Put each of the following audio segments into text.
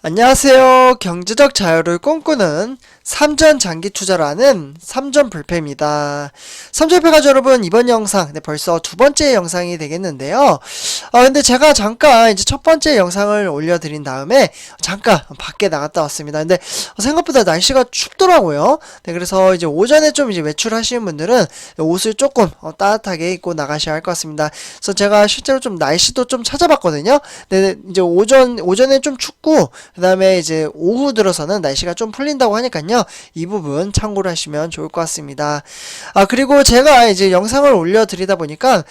안녕하세요. 경제적 자유를 꿈꾸는 삼전 장기 투자라는 삼전 불패입니다. 삼전 불패 가족 여러분, 이번 영상 벌써 두 번째 영상이 되겠는데요. 근데 제가 잠깐 이제 첫 번째 영상을 올려드린 다음에 잠깐 밖에 나갔다 왔습니다. 근데 생각보다 날씨가 춥더라고요. 그래서 이제 오전에 좀 이제 외출하시는 분들은 옷을 조금 따뜻하게 입고 나가셔야 할 것 같습니다. 그래서 제가 실제로 좀 날씨도 좀 찾아봤거든요. 근데 이제 오전에 좀 춥고 그 다음에 이제 오후 들어서는 날씨가 좀 풀린다고 하니까요. 이 부분 참고를 하시면 좋을 것 같습니다. 그리고 제가 이제 영상을 올려드리다 보니까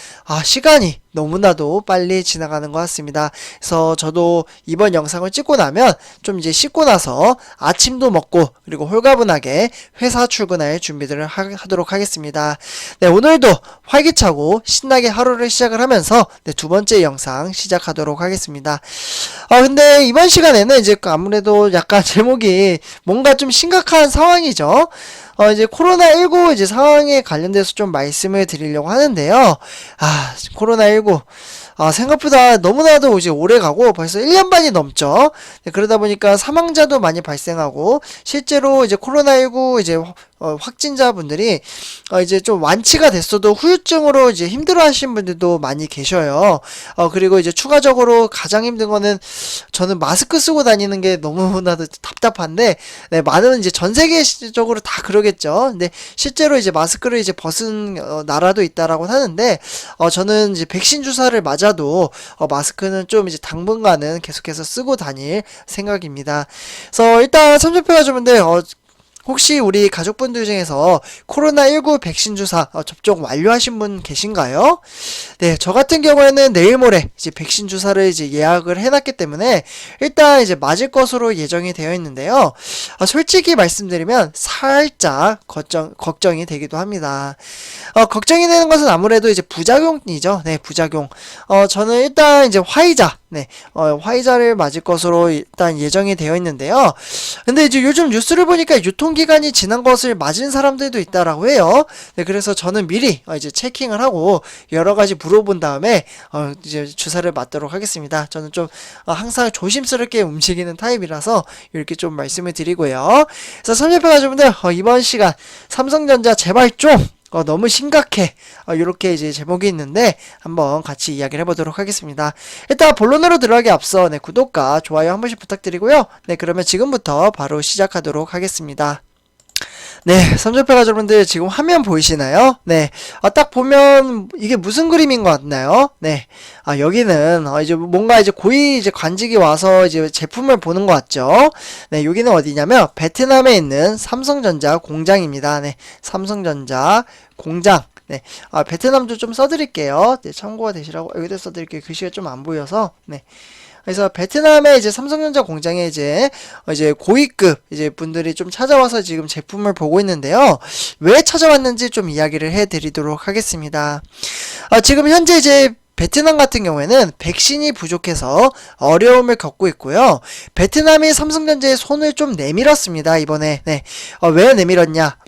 시간이 너무나도 빨리 지나가는 것 같습니다. 그래서 저도 이번 영상을 찍고 나면 좀 이제 씻고 나서 아침도 먹고 그리고 홀가분하게 회사 출근할 준비들을 하도록 하겠습니다. 네, 오늘도 활기차고 신나게 하루를 시작을 하면서 두 번째 영상 시작하도록 하겠습니다. 근데 이번 시간에는 이제 아무래도 약간 제목이 뭔가 좀 심각한 상황이죠. 이제 코로나19 이제 상황에 관련돼서 좀 말씀을 드리려고 하는데요. 코로나19. 생각보다 너무나도 이제 오래 가고 벌써 1년 반이 넘죠. 그러다 보니까 사망자도 많이 발생하고 실제로 이제 코로나19 이제 확진자분들이 이제 좀 완치가 됐어도 후유증으로 이제 힘들어 하시는 분들도 많이 계셔요. 그리고 이제 추가적으로 가장 힘든 거는 저는 마스크 쓰고 다니는 게 너무나도 답답한데, 많은 이제 전 세계적으로 다 그러겠죠. 근데 실제로 이제 마스크를 이제 벗은 나라도 있다라고 하는데, 저는 이제 백신 주사를 맞아도 마스크는 좀 이제 당분간은 계속해서 쓰고 다닐 생각입니다. 그래서 일단 삼촌표 가족분들 혹시 우리 가족분들 중에서 코로나19 백신 주사 접종 완료하신 분 계신가요? 네, 저 같은 경우에는 내일 모레 이제 백신 주사를 이제 예약을 해놨기 때문에 일단 이제 맞을 것으로 예정이 되어 있는데요. 솔직히 말씀드리면 살짝 걱정이 되기도 합니다. 걱정이 되는 것은 아무래도 이제 부작용이죠. 네, 부작용. 저는 일단 이제 화이자, 화이자를 맞을 것으로 일단 예정이 되어 있는데요. 근데 이제 요즘 뉴스를 보니까 유통기간이 지난 것을 맞은 사람들도 있다라고 해요. 네, 그래서 저는 미리 이제 체킹을 하고 여러 가지 물어본 다음에 이제 주사를 맞도록 하겠습니다. 저는 좀 항상 조심스럽게 움직이는 타입이라서 이렇게 좀 말씀을 드리고요. 그래서 삼성전자 가족분들 이번 시간 삼성전자 제발 좀 너무 심각해. 이렇게 이제 제목이 있는데 한번 같이 이야기를 해보도록 하겠습니다. 일단 본론으로 들어가기 앞서 구독과 좋아요 한 번씩 부탁드리고요. 그러면 지금부터 바로 시작하도록 하겠습니다. 네, 삼전패 가족분들 지금 화면 보이시나요? 네, 딱 보면 이게 무슨 그림인 것 같나요? 네, 여기는 이제 뭔가 이제 고위 이제 관직이 와서 이제 제품을 보는 것 같죠? 네, 여기는 어디냐면 베트남에 있는 삼성전자 공장입니다. 네, 삼성전자 공장. 네, 베트남도 좀 써드릴게요. 네, 참고가 되시라고 여기도 써드릴게요. 글씨가 좀 안 보여서. 네. 그래서 베트남의 이제 삼성전자 공장에 이제 고위급 이제 분들이 좀 찾아와서 지금 제품을 보고 있는데요. 왜 찾아왔는지 좀 이야기를 해드리도록 하겠습니다. 지금 현재 이제 베트남 같은 경우에는 백신이 부족해서 어려움을 겪고 있고요. 베트남이 삼성전자의 손을 좀 내밀었습니다, 이번에. 네. 왜 내밀었냐?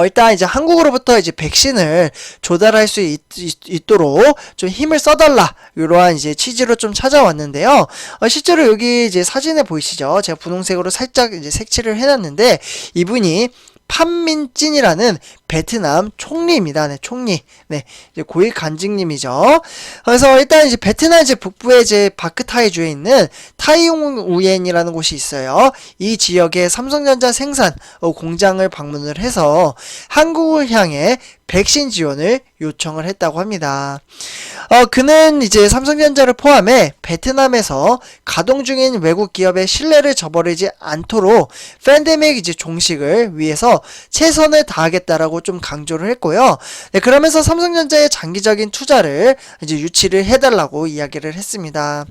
일단 이제 한국으로부터 이제 백신을 조달할 수 있도록 좀 힘을 써달라. 이러한 이제 취지로 좀 찾아왔는데요. 실제로 여기 이제 사진에 보이시죠? 제가 분홍색으로 살짝 이제 색칠을 해놨는데, 이분이 판민찐이라는 베트남 총리입니다. 네, 총리. 네, 이제 고위 간직님이죠. 그래서 일단 이제 베트남 이제 북부의 이제 바크타이주에 있는 타이웅우옌이라는 곳이 있어요. 이 지역의 삼성전자 생산 공장을 방문을 해서 한국을 향해 백신 지원을 요청을 했다고 합니다. 그는 이제 삼성전자를 포함해 베트남에서 가동 중인 외국 기업의 신뢰를 저버리지 않도록 팬데믹 이제 종식을 위해서 최선을 다하겠다라고 좀 강조를 했고요. 네, 그러면서 삼성전자의 장기적인 투자를 이제 유치를 해달라고 이야기를 했습니다.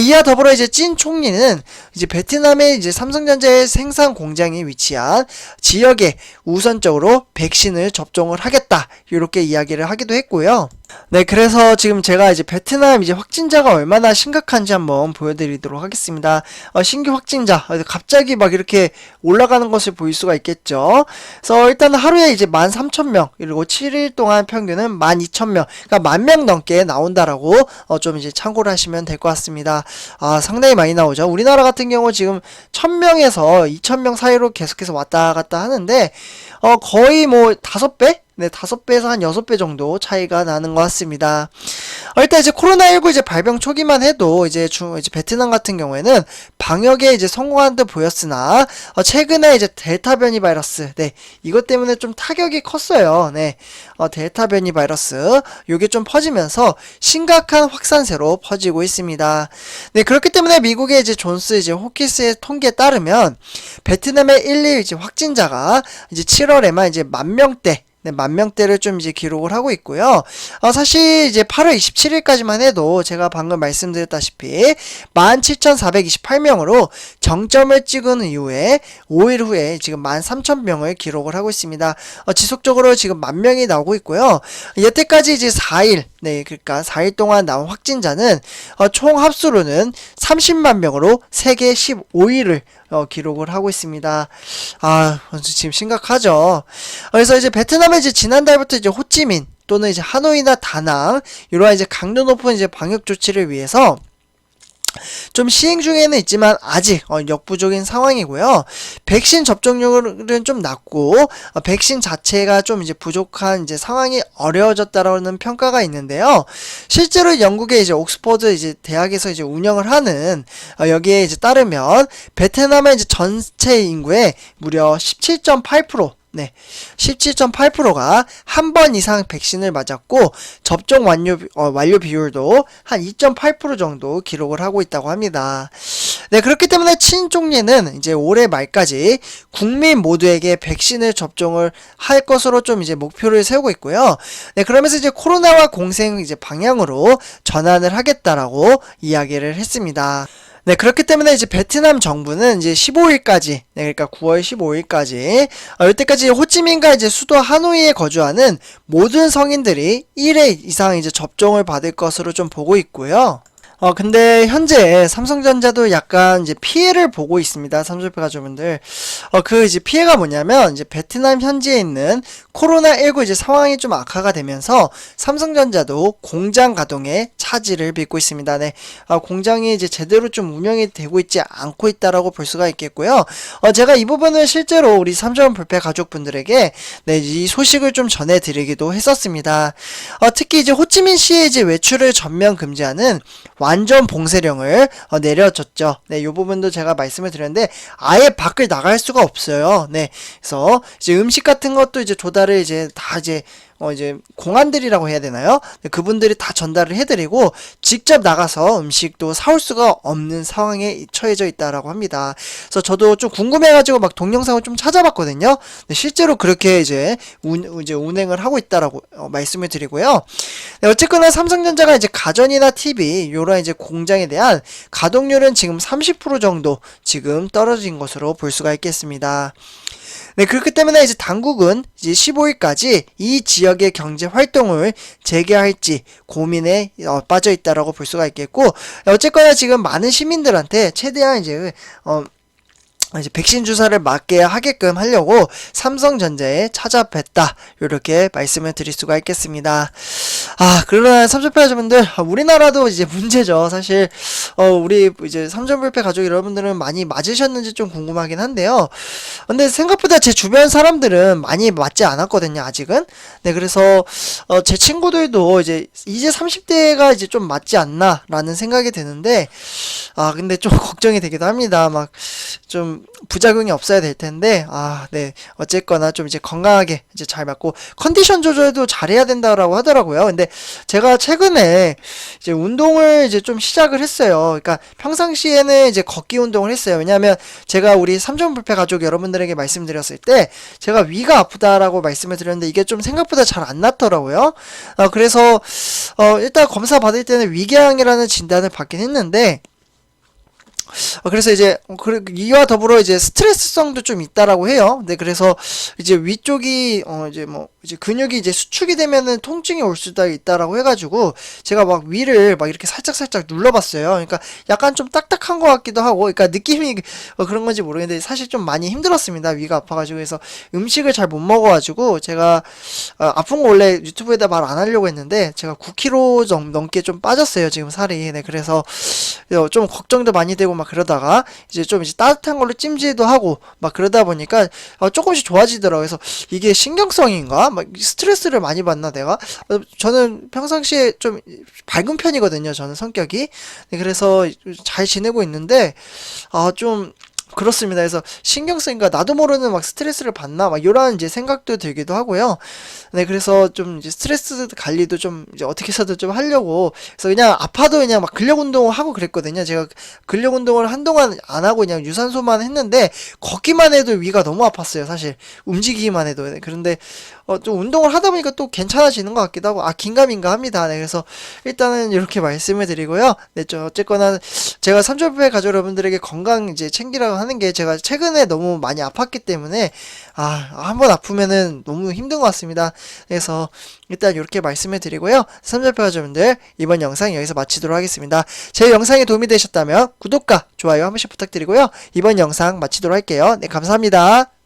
이와 더불어 이제 찐 총리는 이제 베트남의 이제 삼성전자의 생산 공장이 위치한 지역에 우선적으로 백신을 접종을 하겠다, 이렇게 이야기를 하기도 했고요. 네, 그래서 지금 제가 이제 베트남 이제 확진자가 얼마나 심각한지 한번 보여드리도록 하겠습니다. 신규 확진자, 갑자기 막 이렇게 올라가는 것을 보일 수가 있겠죠. 그래서 일단 하루에 이제 13,000명, 그리고 7일 동안 평균은 12,000명, 그러니까 10,000명 넘게 나온다라고, 좀 이제 참고를 하시면 될 것 같습니다. 상당히 많이 나오죠. 우리나라 같은 경우 지금 1,000명에서 2,000명 사이로 계속해서 왔다 갔다 하는데, 거의 뭐 5배? 네, 5배에서 한 6배 정도 차이가 나는 것 같습니다. 일단 이제 코로나19 이제 발병 초기만 해도 이제 이제 베트남 같은 경우에는 방역에 이제 성공한 듯 보였으나, 최근에 이제 델타 변이 바이러스, 네, 이것 때문에 좀 타격이 컸어요. 네, 델타 변이 바이러스, 요게 좀 퍼지면서 심각한 확산세로 퍼지고 있습니다. 네, 그렇기 때문에 미국의 이제 존스 이제 호키스의 통계에 따르면 베트남의 1일 이제 확진자가 이제 7월에만 이제 10,000명대, 네, 10,000명대를 좀 이제 기록을 하고 있고요. 사실 이제 8월 27일까지만 해도 제가 방금 말씀드렸다시피 17,428명으로 정점을 찍은 이후에 5일 후에 지금 13,000명을 기록을 하고 있습니다. 지속적으로 지금 10,000명이 나오고 있고요. 여태까지 이제 4일, 네, 그러니까 4일 동안 나온 확진자는 총 합수로는 30만 명으로 세계 15위를 기록을 하고 있습니다. 지금 심각하죠. 그래서 이제 베트남에 이제 지난달부터 이제 호찌민 또는 이제 하노이나 다낭 이러한 이제 강도 높은 이제 방역 조치를 위해서 좀 시행 중에는 있지만 아직 역부족인 상황이고요. 백신 접종률은 좀 낮고 백신 자체가 좀 이제 부족한 이제 상황이 어려워졌다라는 평가가 있는데요. 실제로 영국의 이제 옥스퍼드 이제 대학에서 이제 운영을 하는 여기에 이제 따르면 베트남의 이제 전체 인구의 무려 17.8%, 네, 17.8%가 한 번 이상 백신을 맞았고 접종 완료 비율도 한 2.8% 정도 기록을 하고 있다고 합니다. 네, 그렇기 때문에 친총리는 이제 올해 말까지 국민 모두에게 백신을 접종을 할 것으로 좀 이제 목표를 세우고 있고요. 네, 그러면서 이제 코로나와 공생 이제 방향으로 전환을 하겠다라고 이야기를 했습니다. 네, 그렇기 때문에 이제 베트남 정부는 이제 15일까지, 네, 그러니까 9월 15일까지, 이때까지 호찌민과 이제 수도 하노이에 거주하는 모든 성인들이 1회 이상 이제 접종을 받을 것으로 좀 보고 있고요. 근데 현재 삼성전자도 약간 이제 피해를 보고 있습니다. 삼성전자 가족분들. 그 이제 피해가 뭐냐면 이제 베트남 현지에 있는 코로나19 이제 상황이 좀 악화가 되면서 삼성전자도 공장 가동에 차질을 빚고 있습니다. 네. 공장이 이제 제대로 좀 운영이 되고 있지 않고 있다라고 볼 수가 있겠고요. 제가 이 부분을 실제로 우리 삼성 불패 가족분들에게 네, 이 소식을 좀 전해드리기도 했었습니다. 특히 이제 호치민시의 이제 외출을 전면 금지하는 완전 봉쇄령을 내려줬죠. 네, 이 부분도 제가 말씀을 드렸는데 아예 밖을 나갈 수가 없어요. 네, 그래서 이제 음식 같은 것도 이제 조달을 이제 다 이제 공안들이라고 해야 되나요? 네, 그분들이 다 전달을 해드리고 직접 나가서 음식도 사올 수가 없는 상황에 처해져 있다라고 합니다. 그래서 저도 좀 궁금해가지고 막 동영상을 좀 찾아봤거든요. 네, 실제로 그렇게 이제 운행을 하고 있다라고 말씀을 드리고요. 네, 어쨌거나 삼성전자가 이제 가전이나 TV 요런 이제 공장에 대한 가동률은 지금 30% 정도 지금 떨어진 것으로 볼 수가 있겠습니다. 네, 그렇기 때문에 이제 당국은 이제 15일까지 이 지역의 경제 활동을 재개할지 고민에 빠져 있다라고 볼 수가 있겠고, 어쨌거나 지금 많은 시민들한테 최대한 이제 백신 주사를 맞게 하게끔 하려고 삼성전자에 찾아뵀다. 이렇게 말씀을 드릴 수가 있겠습니다. 그러나 삼성불패 가족분들, 우리나라도 이제 문제죠. 사실, 우리 이제 삼성불패 가족 여러분들은 많이 맞으셨는지 좀 궁금하긴 한데요. 근데 생각보다 제 주변 사람들은 많이 맞지 않았거든요, 아직은. 네, 그래서, 제 친구들도 이제 30대가 이제 좀 맞지 않나라는 생각이 드는데, 근데 좀 걱정이 되기도 합니다. 막, 좀, 부작용이 없어야 될 텐데, 네. 어쨌거나 좀 이제 건강하게 이제 잘 맞고, 컨디션 조절도 잘해야 된다라고 하더라고요. 근데 제가 최근에 이제 운동을 이제 좀 시작을 했어요. 그러니까 평상시에는 이제 걷기 운동을 했어요. 왜냐하면 제가 우리 삼성불패 가족 여러분들에게 말씀드렸을 때, 제가 위가 아프다라고 말씀을 드렸는데, 이게 좀 생각보다 잘 안 낫더라고요. 그래서, 일단 검사 받을 때는 위궤양이라는 진단을 받긴 했는데, 그래서 이제 이와 더불어 이제 스트레스성도 좀 있다라고 해요. 네, 그래서 이제 위쪽이 이제 근육이 이제 수축이 되면은 통증이 올 수도 있다라고 해가지고 제가 막 위를 막 이렇게 살짝살짝 눌러봤어요. 그러니까 약간 좀 딱딱한 것 같기도 하고, 그러니까 느낌이 그런 건지 모르겠는데 사실 좀 많이 힘들었습니다. 위가 아파가지고. 그래서 음식을 잘 못 먹어가지고 제가 아픈 거 원래 유튜브에다 말 안 하려고 했는데 제가 9kg 넘게 좀 빠졌어요. 지금 살이. 네, 그래서 좀 걱정도 많이 되고 막 그러다가 이제 좀 이제 따뜻한 걸로 찜질도 하고 막 그러다 보니까 조금씩 좋아지더라고요. 그래서 이게 신경성인가? 막 스트레스를 많이 받나 내가? 저는 평상시에 좀 밝은 편이거든요. 저는 성격이. 네, 그래서 잘 지내고 있는데 좀 그렇습니다. 그래서 신경 쓰니까 나도 모르는 막 스트레스를 받나 막 이런 이제 생각도 들기도 하고요. 네, 그래서 좀 이제 스트레스 관리도 좀 이제 어떻게 해서든 좀 하려고. 그래서 그냥 아파도 그냥 막 근력 운동을 하고 그랬거든요. 제가 근력 운동을 한동안 안 하고 그냥 유산소만 했는데 걷기만 해도 위가 너무 아팠어요. 사실 움직이기만 해도. 네, 그런데 좀 운동을 하다 보니까 또 괜찮아지는 것 같기도 하고 긴가민가 합니다. 네, 그래서 일단은 이렇게 말씀을 드리고요. 네, 어쨌거나 제가 삼촌배 가족 여러분들에게 건강 이제 챙기라고 하는 게 제가 최근에 너무 많이 아팠기 때문에 한 번 아프면은 너무 힘든 것 같습니다. 그래서 일단 이렇게 말씀을 드리고요. 삼촌배 가족분들 이번 영상 여기서 마치도록 하겠습니다. 제 영상이 도움이 되셨다면 구독과 좋아요 한 번씩 부탁드리고요. 이번 영상 마치도록 할게요. 네, 감사합니다.